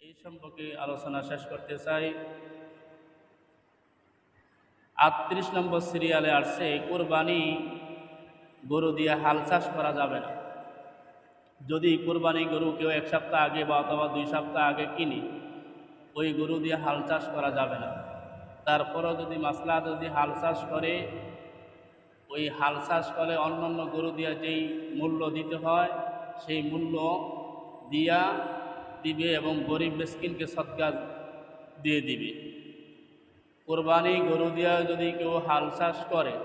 এই সম্পর্কে আলোচনা শেষ করতে চাই। ৩৮ নম্বর সিরিয়ালে আসছে কোরবানি গরু দিয়ে হাল চাষ করা যাবে না। যদি কোরবানি গরু কেউ ১ সপ্তাহ আগে বা অথবা ২ সপ্তাহ আগে কিনি, ওই গরু দিয়ে হাল চাষ করা যাবে না। তারপরও যদি মাসলা যদি হাল চাষ করে, ওই হাল চাষ করে অন্যান্য গরু দিয়ে যেই মূল্য দিতে হয় সেই মূল্য দিয়া দিবে এবং গরিব মিসকিনকে সদকা দিয়ে দিবে। কোরবানি গরু দিয়া যদি কেউ হাল চাষ করে,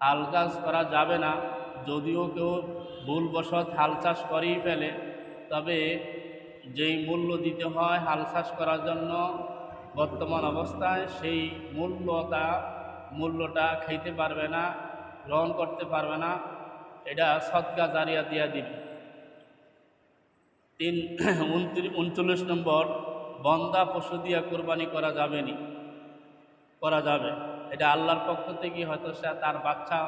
হাল চাষ করা যাবে না। যদিও কেউ ভুলবশত হাল চাষ করেই ফেলে, তবে যেই মূল্য দিতে হয় হাল চাষ করার জন্য বর্তমান অবস্থায়, সেই মূল্যটা খাইতে পারবে না, গ্রহণ করতে পারবে না। এটা সদকা জারিয়া দিয়া দিবে। 39 নম্বর, বন্দা পশু দিয়া কোরবানি করা যাবে নি, করা যাবে। এটা আল্লাহর পক্ষ থেকে হয়তো সে তার বাচ্চা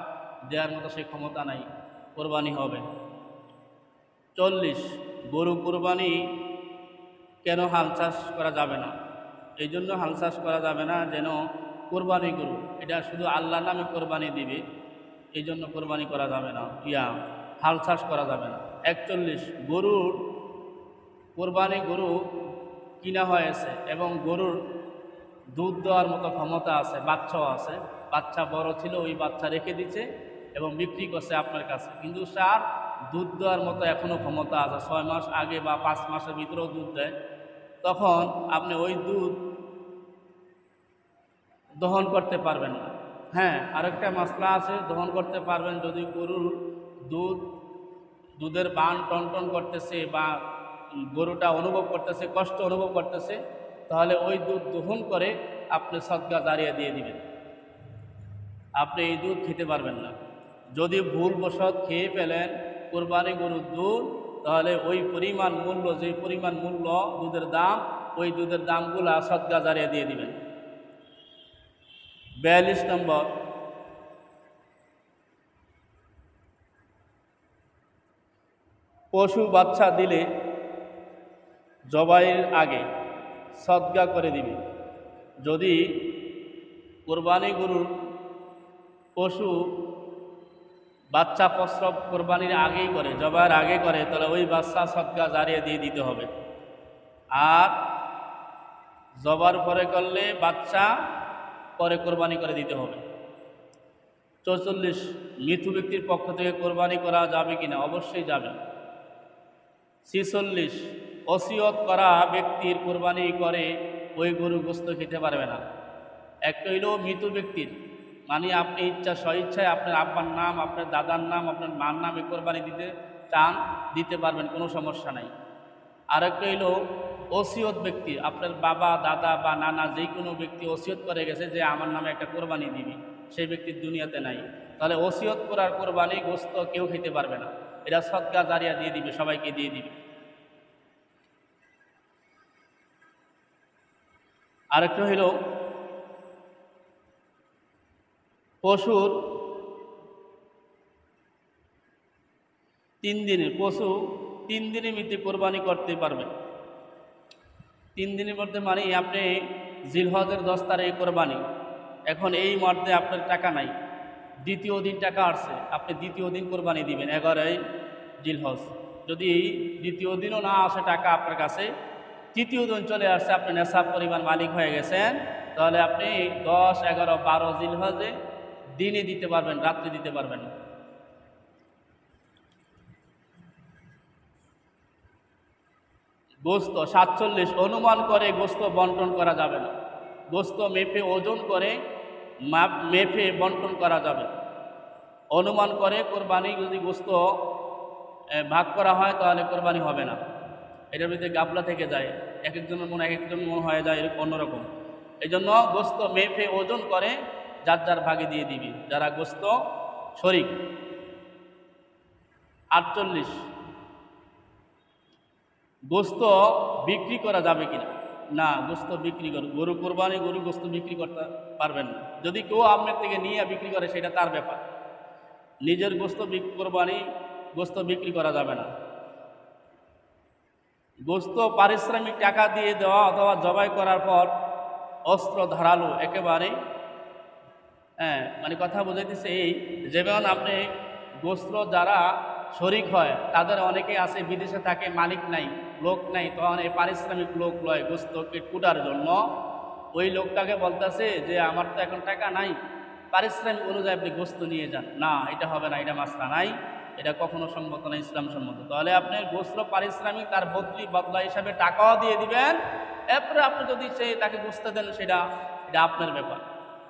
দেওয়ার মতো সেই ক্ষমতা নাই, কোরবানি হবে। 40, গরু কোরবানি কেন হাল চাষ করা যাবে না? এই জন্য হাল চাষ করা যাবে না যেন কোরবানি গরু এটা শুধু আল্লাহর নামে কোরবানি দিবে, এই জন্য কোরবানি করা যাবে না, হাল চাষ করা যাবে না। 41, গরুর কোরবানি গরু কিনা হয়েছে এবং গরুর দুধ দেওয়ার মতো ক্ষমতা আছে, বাচ্চাও আছে, বাচ্চা বড় ছিল, ওই বাচ্চা রেখে দিচ্ছে এবং বিক্রি করছে আপনার কাছে, কিন্তু তার দুধ দেওয়ার মতো এখনও ক্ষমতা আছে। 6 মাস আগে বা 5 মাসের ভিতরেও দুধ দেয়, তখন আপনি ওই দুধ দহন করতে পারবেন না। হ্যাঁ, আরেকটা মশলা আছে, দহন করতে পারবেন যদি গরুর দুধের বান টন করতেছে বা গরুটা অনুভব করতেছে, কষ্ট অনুভব করতেছে, তাহলে ওই দুধ দহন করে আপনি সদকা জারিয়া দিয়ে দিবেন। আপনি এই দুধ খেতে পারবেন না। যদি ভুলবশত খেয়ে ফেলেন কোরবানি গরুর দুধ, তাহলে ওই পরিমাণ মূল্য, যে পরিমাণ মূল্য দুধের দাম, ওই দুধের দামগুলা সদকা জারিয়া দিয়ে দিবেন। 42 নম্বর, পশু বাচ্চা দিলে জবাইয়ের আগে সদকা করে দিবে। যদি কোরবানি গরুর পশু বাচ্চা প্রসব কোরবানির আগেই করে, জবাইয়ের আগে করে, তাহলে ওই বাচ্চা সদকা জারিয়া দিয়ে দিতে হবে। আর জবার পরে করলে বাচ্চা পরে কোরবানি করে দিতে হবে। 44, মৃত্যু ব্যক্তির পক্ষ থেকে কোরবানি করা যাবে কিনা? অবশ্যই যাবে। 46, ওসিয়ত করা ব্যক্তির কোরবানি করে ওই গরু গোস্ত খেতে পারবে না। একটা হইল মৃত ব্যক্তির, মানে আপনি স্বেচ্ছায় আপনার আব্বার নাম, আপনার দাদার নাম, আপনার মার নামে কোরবানি দিতে চান, দিতে পারবেন, কোনো সমস্যা নাই। আরেকটা হইল ওসিয়ত ব্যক্তি, আপনার বাবা, দাদা বা নানা যে কোনো ব্যক্তি ওসিয়ত করে গেছে যে আমার নামে একটা কোরবানি দিবি, সেই ব্যক্তির দুনিয়াতে নাই, তাহলে ওসিয়ত করার কোরবানি গোস্ত কেউ খেতে পারবে না। এটা সদকা জারিয়া দিয়ে দিবে, সবাইকে দিয়ে দিবে। আরেকটা হইল পশুর 3 দিনে, পশু 3 দিনের মধ্যে কোরবানি করতে পারবে। 3 দিনের মধ্যে মানে আপনি জিলহজের 10 তারিখে কোরবানি, এখন এই মধ্যে আপনার টাকা নাই, দ্বিতীয় দিন টাকা আসছে, আপনি দ্বিতীয় দিন কোরবানি দিবেন 11ই জিলহজ। যদি দ্বিতীয় দিনও না আসে টাকা আপনার কাছে, তৃতীয় দিন চলে আসছে, আপনি নেশাব পরিমাণ মালিক হয়ে গেছেন, তাহলে আপনি 10, 11, 12 জিলহজে দিনে দিতে পারবেন, রাত্রে দিতে পারবেন না। গোস্ত 47, অনুমান করে গোস্ত বন্টন করা যাবে না। গোস্ত মেপে ওজন করে মেপে বন্টন করা যাবে। অনুমান করে কোরবানি যদি গোস্ত ভাগ করা হয় তাহলে কোরবানি হবে না। এটার ভিতরে গাবলা থেকে যায়, এক একজনের মন হয়ে যায় এরকম অন্যরকম। এই জন্য গোস্ত মেপে ওজন করে যার যার ভাগে দিয়ে দিবি, যারা গোস্ত শরিক। 48, গোস্ত বিক্রি করা যাবে কিনা? না, গোস্ত বিক্রি গরু কোরবানি গরু গোস্ত বিক্রি করতে পারবেন না। যদি কেউ আপনার থেকে নিয়ে বিক্রি করে সেটা তার ব্যাপার, নিজের কোরবানি গোস্ত বিক্রি করা যাবে না। গোস্ত পারিশ্রমিক টাকা দিয়ে দেওয়া অথবা জবাই করার পর অস্ত্র ধারালো একেবারে, হ্যাঁ মানে কথা বোঝাইতেছে এই, যেমন আপনি গোস্ত যারা শরিক হয় তাদের অনেকে আছে বিদেশে থাকে, মালিক নাই, লোক নাই, তখন এই পারিশ্রমিক লোক লয় গোস্তকে কুটার জন্য। ওই লোকটাকে বলতেছে যে আমার তো এখন টাকা নাই, পারিশ্রমিক অনুযায়ী আপনি গোস্ত নিয়ে যান। না, এটা হবে না, এটা মাসলা নাই, এটা কখনো সম্মত না, ইসলাম সম্মত। তাহলে আপনি গোস্ত পারিশ্রমিক তার বদলা হিসাবে টাকাও দিয়ে দিবেন, এরপরে আপনি যদি সে তাকে গোস্ত দেন এটা এটা আপনার ব্যাপার।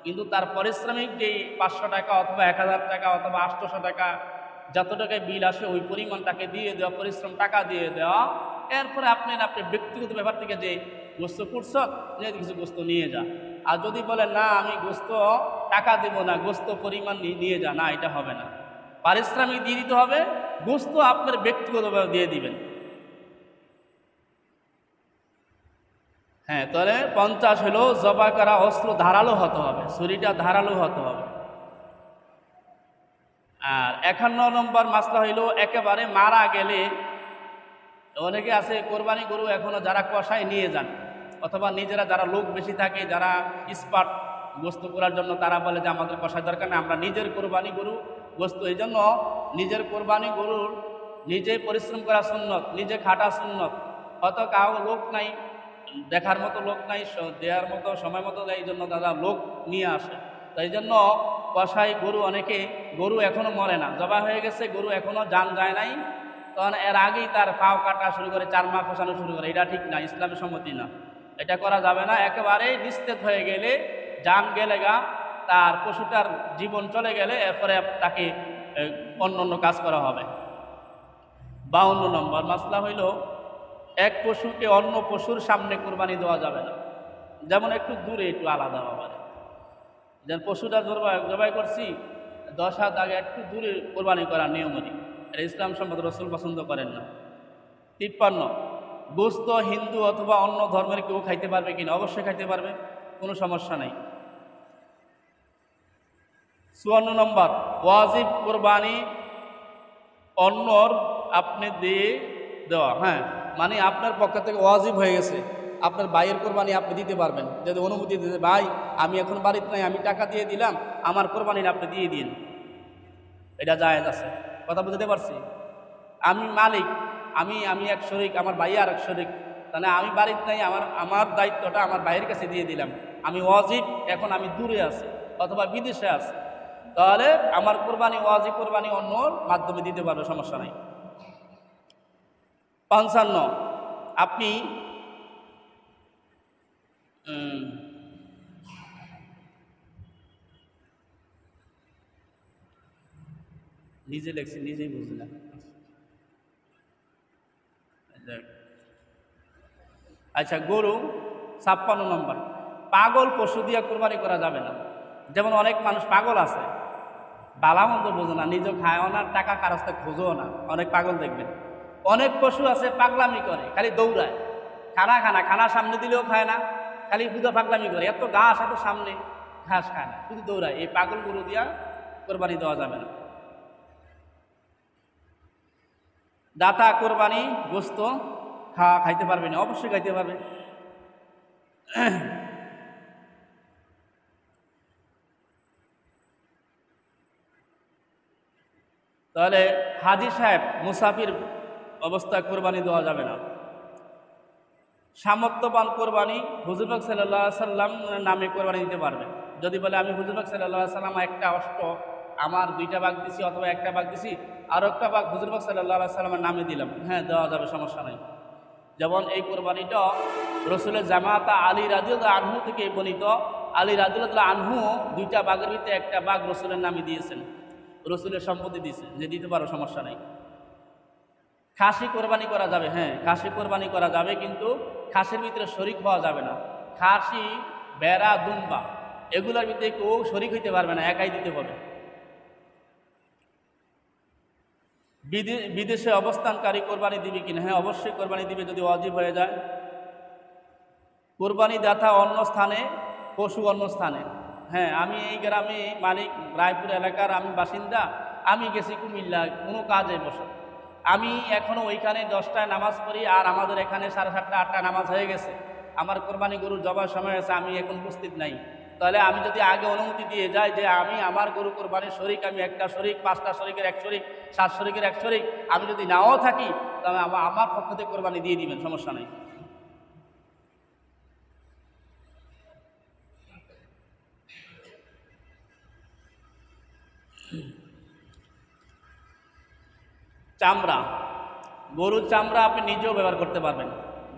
কিন্তু তার পারিশ্রমিক যেই 500 টাকা অথবা 1000 টাকা অথবা 800 টাকা যত টাকায় বিল আসে ওই পরিমাণ তাকে দিয়ে দেওয়া, পরিশ্রম টাকা দিয়ে দেওয়া। এরপরে আপনি ব্যক্তিগত ব্যাপার থেকে যে গোস্ত কুটছ যে কিছু গোস্ত নিয়ে যা। আর যদি বলেন না আমি গোস্ত টাকা দেবো না, গোস্ত পরিমাণ নিয়ে যা, না এটা হবে না, পারিশ্রমিক দিয়ে দিতে হবে, গোস্ত আপনার ব্যক্তিগতভাবে দিয়ে দিবেন। হ্যাঁ, তাহলে 50 হলো জবা করা অস্ত্র ধারালো হতে হবে, ছুরিটা ধারালো হতে হবে। আর 51 নম্বর মাসলা হইল একেবারে মারা গেলে, অনেকে আছে কোরবানি গরু এখনো যারা কষায় নিয়ে যান অথবা নিজেরা যারা লোক বেশি থাকে, যারা স্পাট গোস্ত করার জন্য, তারা বলে যে আমাদের কষায় দরকার নেই, আমরা নিজের কোরবানি গরু গোস্ত। এই জন্য নিজের কোরবানি গরুর নিজে পরিশ্রম করা সুন্নত, নিজে খাটা সুন্নত। হয়তো কাউ লোক নাই, দেখার মতো লোক নাই, দেওয়ার মতো সময় মতো এই জন্য দাদা লোক নিয়ে আসে। তাই জন্য কষাই গরু, অনেকে গরু এখনো মরে না, জবা হয়ে গেছে, গরু এখনো জান যায় নাই, তখন এর আগেই তার পাও কাটা শুরু করে, চারমা খসানো শুরু করে। এটা ঠিক না, ইসলামের সম্মতি না, এটা করা যাবে না। একেবারে নিস্তেজ হয়ে গেলে, জান গেলে গা, তার পশুটার জীবন চলে গেলে এরপরে তাকে অন্য অন্য কাজ করা হবে। 52 নম্বর মাসলা হইল এক পশুকে অন্য পশুর সামনে কোরবানি দেওয়া যাবে না। যেমন একটু দূরে, একটু আলাদা হবে, যেন পশুটা জবাই করছি 10 হাত আগে, একটু দূরে কোরবানি করার নিয়মই, এটা ইসলাম সম্মত, রসুল পছন্দ করেন না। 53 গোস্ত হিন্দু অথবা অন্য ধর্মের কেউ খাইতে পারবে কিনা? অবশ্যই খাইতে পারবে, কোনো সমস্যা নেই। 54 নম্বর ওয়াজিব কোরবানি অন্যর আপনি দিয়ে দেওয়া। হ্যাঁ, মানে আপনার পক্ষ থেকে ওয়াজিব হয়ে গেছে, আপনার ভাইয়ের কোরবানি আপনি দিতে পারবেন, যদি অনুমতি দিতে, ভাই আমি এখন বাড়িতে নাই, আমি টাকা দিয়ে দিলাম, আমার কোরবানিটা আপনি দিয়ে দিন, এটা জায়েজ আছে। কথা বুঝতে পারছি? আমি মালিক, আমি এক শরিক, আমার ভাই আর এক শরিক, তাহলে আমি বাড়িতে নাই, আমার দায়িত্বটা আমার ভাইয়ের কাছে দিয়ে দিলাম, আমি ওয়াজিব, এখন আমি দূরে আছি অথবা বিদেশে আছি, তাহলে আমার কোরবানি ওয়াজিব কোরবানি অন্যর মাধ্যমে দিতে পারবে, সমস্যা নাই। 55 আপনি নিজে লেখছি, নিজেই বুঝলাম। আচ্ছা, গরু 56 নম্বর পাগল পশু দিয়ে কোরবানি করা যাবে না। যেমন অনেক মানুষ পাগল আছে, বালা মন্দ বোঝে না, নিজে খায়ও না, টাকা কারস্তে খোঁজও না, অনেক পাগল দেখবেন। অনেক পশু আছে পাগলামি করে, খালি দৌড়ায়, খানা সামনে দিলেও খায় না, খালি বুধা পাগলামি করে, এত ঘাস এত সামনে, ঘাস খায় না, শুধু দৌড়ায়। এই পাগল গরু দিয়া কোরবানি দেওয়া যাবে না। দাতা কোরবানি গোস্ত খাইতে পারবে না? অবশ্যই খাইতে পারবে। তাহলে হাজি সাহেব মুসাফির অবস্থায় কোরবানি দেওয়া যাবে না। সামর্থ্যবান কোরবানি হুজুর পাক সাল্লাল্লাহু আলাইহি সাল্লাম নামে কোরবানি দিতে পারবে। যদি বলে আমি হুজুর পাক সাল্লাল্লাহু আলাইহি সাল্লাম একটা অষ্ট আমার 2টা ভাগ দিছি অথবা একটা ভাগ দিছি, আর একটা ভাগ হুজুর পাক সাল্লাল্লাহু আলাইহি সাল্লামের নামে দিলাম, হ্যাঁ দেওয়া যাবে, সমস্যা নাই। যেমন এই কোরবানিটা রসুলের জামাতা আলী রাদিয়াল্লাহু আনহু থেকে বর্ণিত। আলী রাদিয়াল্লাহু আনহু 2টা ভাগের ভিতরে একটা ভাগ রসুলের নামে দিয়েছেন, রসুলের সম্পত্তি দিয়েছে, যে দিতে পারো, সমস্যা নাই। খাসি কোরবানি করা যাবে, হ্যাঁ খাসি কোরবানি করা যাবে, কিন্তু খাসির ভিতরে শরিক হওয়া যাবে না। খাসি, বেড়া, দুম্বা এগুলোর ভিতরে কেউ শরিক হইতে পারবে না, একাই দিতে হবে। বিদেশে অবস্থানকারী কোরবানি দিবে কিনা? হ্যাঁ অবশ্যই কোরবানি দিবে, যদি ওয়াজিব হয়ে যায়। কোরবানি দাতা অন্য স্থানে, পশু অন্য স্থানে। হ্যাঁ, আমি এই গ্রামে মালিক, রায়পুর এলাকার আমি বাসিন্দা, আমি গেছি কুমিল্লা কোনো কাজে বসে, আমি এখনও ওইখানে 10টায় নামাজ পড়ি, আর আমাদের এখানে 7:30 8টায় নামাজ হয়ে গেছে, আমার কোরবানি গরুর জবার সময় আছে, আমি এখন উপস্থিত নাই, তাহলে আমি যদি আগে অনুমতি দিয়ে যাই যে আমি আমার গরু কোরবানির শরিক, আমি একটা শরিক, 5টা শরিকের এক শরিক, 7 শরিকের এক শরিক, আমি যদি নাও থাকি, তাহলে আমার পক্ষ থেকে কোরবানি দিয়ে দিবেন, সমস্যা নেই। চামড়া, গরুর চামড়া আপনি নিজেও ব্যবহার করতে পারবেন,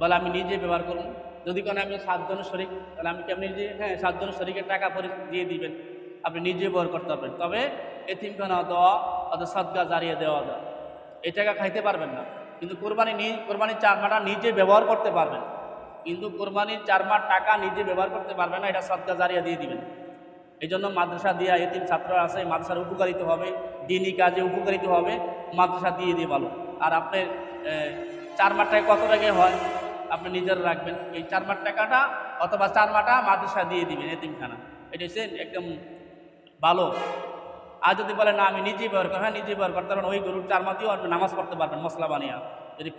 বলে আমি নিজে ব্যবহার করুন। যদি কোনো আমি 7 জনের শরিক, তাহলে আমি কি আপনি নিজে, হ্যাঁ 7 জনের শরিকের টাকা পরে দিয়ে দিবেন, আপনি নিজে ব্যবহার করতে পারবেন। তবে এতিমখানা দেওয়া অথবা সদকা জারিয়ে দেওয়া, এই টাকা খাইতে পারবেন না, কিন্তু কোরবানির চারমাটা নিজে ব্যবহার করতে পারবেন, কিন্তু কোরবানির চারমার টাকা নিজে ব্যবহার করতে পারবেন না, এটা সদকা জারিয়া দিয়ে দিবেন। এই জন্য মাদ্রাসা দিয়া এতিম ছাত্ররা আছে, মাদ্রাসার উপকারিত হবে, দিনই কাজে উপকারিত হবে, মাদ্রাসা দিয়ে দিয়ে ভালো। আর আপনার 4 মাস টাকা কত টাকা হয় আপনি নিজের রাখবেন, এই 4 মাস টাকাটা অথবা 4 মাসটা মাদ্রাসা দিয়ে দিবেন এতিমখানা, এটা হচ্ছে একদম ভালো। আর যদি বলেন না আমি নিজেই ব্যবহার করি, হ্যাঁ নিজেই ব্যবহার করতে পারেন, ওই গরুর 4 মাস দিয়েও আপনি নামাজ পড়তে পারবেন মশলা বানিয়ে, যদি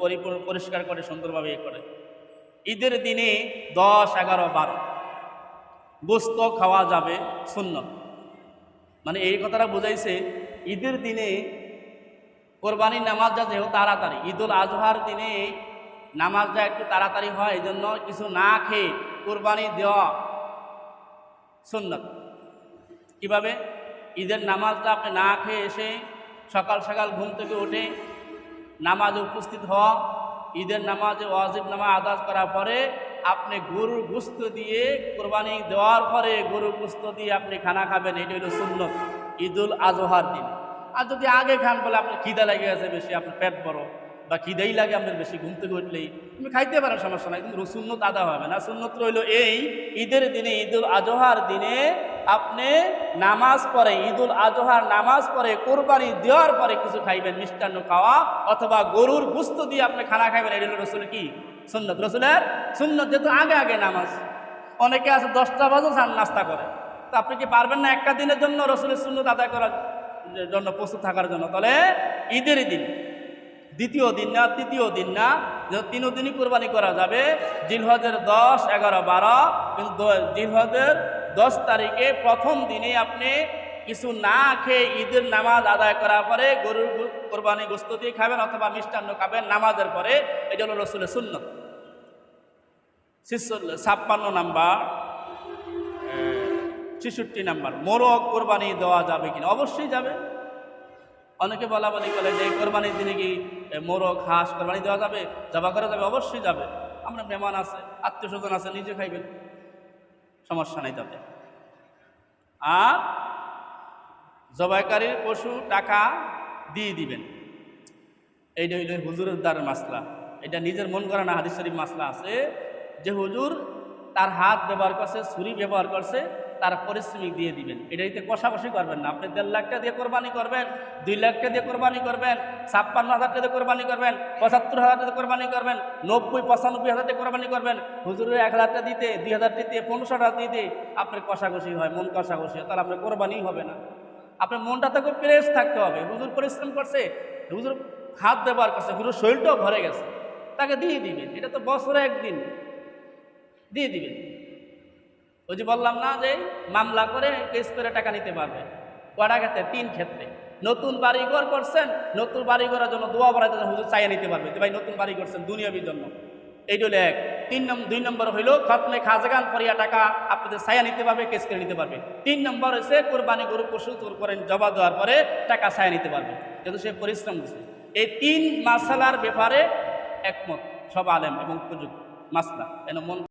পরিষ্কার করে সুন্দরভাবে করে। ঈদের দিনে 10, 11, 12 গোস্ত খাওয়া যাবে সুন্নত, মানে এই কথাটা বোঝাইছে ঈদের দিনে কোরবানির নামাজটা যেহেতু তাড়াতাড়ি, ঈদুল আজহার দিনে নামাজটা একটু তাড়াতাড়ি হয়, এই জন্য কিছু না খেয়ে কোরবানি দেওয়া সুন্নত। কিভাবে? ঈদের নামাজটা আপনি না খেয়ে এসে সকাল সকাল ঘুম থেকে উঠে নামাজে উপস্থিত হওয়া, ঈদের নামাজে ওয়াজিব নামাজ আদায় করার পরে আপনি গরুর গোশত দিয়ে কোরবানি দেওয়ার পরে গরুর গোশত দিয়ে আপনি খানা খাবেন, এটা হলো সুন্নত ঈদুল আজহার দিন। আর যদি আগে খান বলে আপনার খিদা লাগে আছে বেশি, আপনার পেট বড় বা খিদেই লাগে আপনার বেশি, ঘুম থেকে উঠলেই তুমি খাইতে পারেন, সমস্যা নাই, কিন্তু সুন্নত আদা হবে না। সুন্নত রইল এই ঈদের দিনে, ঈদুল আজহার দিনে আপনি নামাজ পড়ে, ঈদুল আজহার নামাজ পড়ে কোরবানি দেওয়ার পরে কিছু খাইবেন, মিষ্টান্ন খাওয়া অথবা গরুর গোশত দিয়ে আপনি খানা খাইবেন, এটা হলো রসুল কি সুন্নত, রসুলের সুন্নত। যেহেতু আগে আগে নামাজ, অনেকে আছে 10টা বাজে নাস্তা করে, তো আপনি কি পারবেন না একটা দিনের জন্য রসুলের সুন্নত আদায় করার জন্য, প্রস্তুত থাকার জন্য? তাহলে ঈদের দিন, দ্বিতীয় দিন না তৃতীয় দিন না, যে 3 দিনই কোরবানি করা যাবে, জিলহজের 10, 11, 12, কিন্তু জিলহজের 10 তারিখে প্রথম দিনে আপনি কিছু না খেয়ে ঈদের নামাজ আদায় করার পরে গরুর কোরবানি গোশত দিয়ে খাবেন অথবা মিষ্টান্ন খাবেন নামাজের পরে, এটা হলো রসুলের সুন্নত। 56 নাম্বার, 66 নাম্বার, মোরগ কোরবানি দেওয়া যাবে কিনা? অবশ্যই যাবে। অনেকে বলা বলি করে যে কোরবানির দিনে কি মোরগ হাঁস কোরবানি দেওয়া যাবে, জবা করা যাবে? অবশ্যই যাবে। আমরা মেহমান আছে, আত্মীয় স্বজন আছে, নিজে খাইবেন, সমস্যা নাই তাতে। আর জবাইকারীর পশু টাকা দিয়ে দিবেন, এইটা হইল হুজুরের দ্বারের মাসলা। এটা নিজের মন করা না, হাদিস শরীফ মাসলা আছে যে হুজুর তার হাত ব্যবহার করছে, ছুরি ব্যবহার করছে, তার পারিশ্রমিক দিয়ে দিবেন। এটাইতে কষাকষি করবেন না। আপনি 1.5 লাখ টাকা দিয়ে কোরবানি করবেন, 2 লাখ টাকা দিয়ে কোরবানি করবেন, 56,000 টাকা দিয়ে কোরবানি করবেন, 75,000 টাকা দিয়ে কোরবানি করবেন, 90-95,000 টাকা কোরবানি করবেন, হুজুরের 1,000 টাকা দিতে, 2,000 দিতে, 1500 টাকা দিতে আপনার কষাকষি হয়, মন কষাকষি হয়, তাহলে আপনার কোরবানি হবে না। আপনার মনটা তো খুব ফ্রেশ থাকতে হবে। হুজুর পরিশ্রম করছে, হুজুর হাত ব্যবহার করছে, হুজুর শরীরটাও ভরে গেছে, তাকে দিয়ে দিবেন। এটা তো বছরে একদিন দিয়ে দিবেন। ওই যে বললাম না যে মামলা করে কেস করে টাকা নিতে পারবে, কটা ক্ষেত্রে? 3 ক্ষেত্রে। নতুন বাড়িঘর করছেন, নতুন বাড়ি করার জন্য দোয়া বাড়াইতে হুজুর চাইয়া নিতে পারবে যে ভাই নতুন বাড়ি করছেন দুনিয়াবির জন্য, এইটা হলো 1। 2 নম্বর হইল খতমে খাজাগান ফরিয়া টাকা আপনাদের ছায়া নিতে পারবে, কেস করে নিতে পারবে। 3 নম্বর হচ্ছে কোরবানি গরু পশু তোর করেন জবা দেওয়ার পরে টাকা ছায়া নিতে পারবে, যেহেতু সে পরিশ্রম দিচ্ছে। এই 3 মাসালার ব্যাপারে একমত সব আলেম এবং উপযুক্ত মাসলা। মন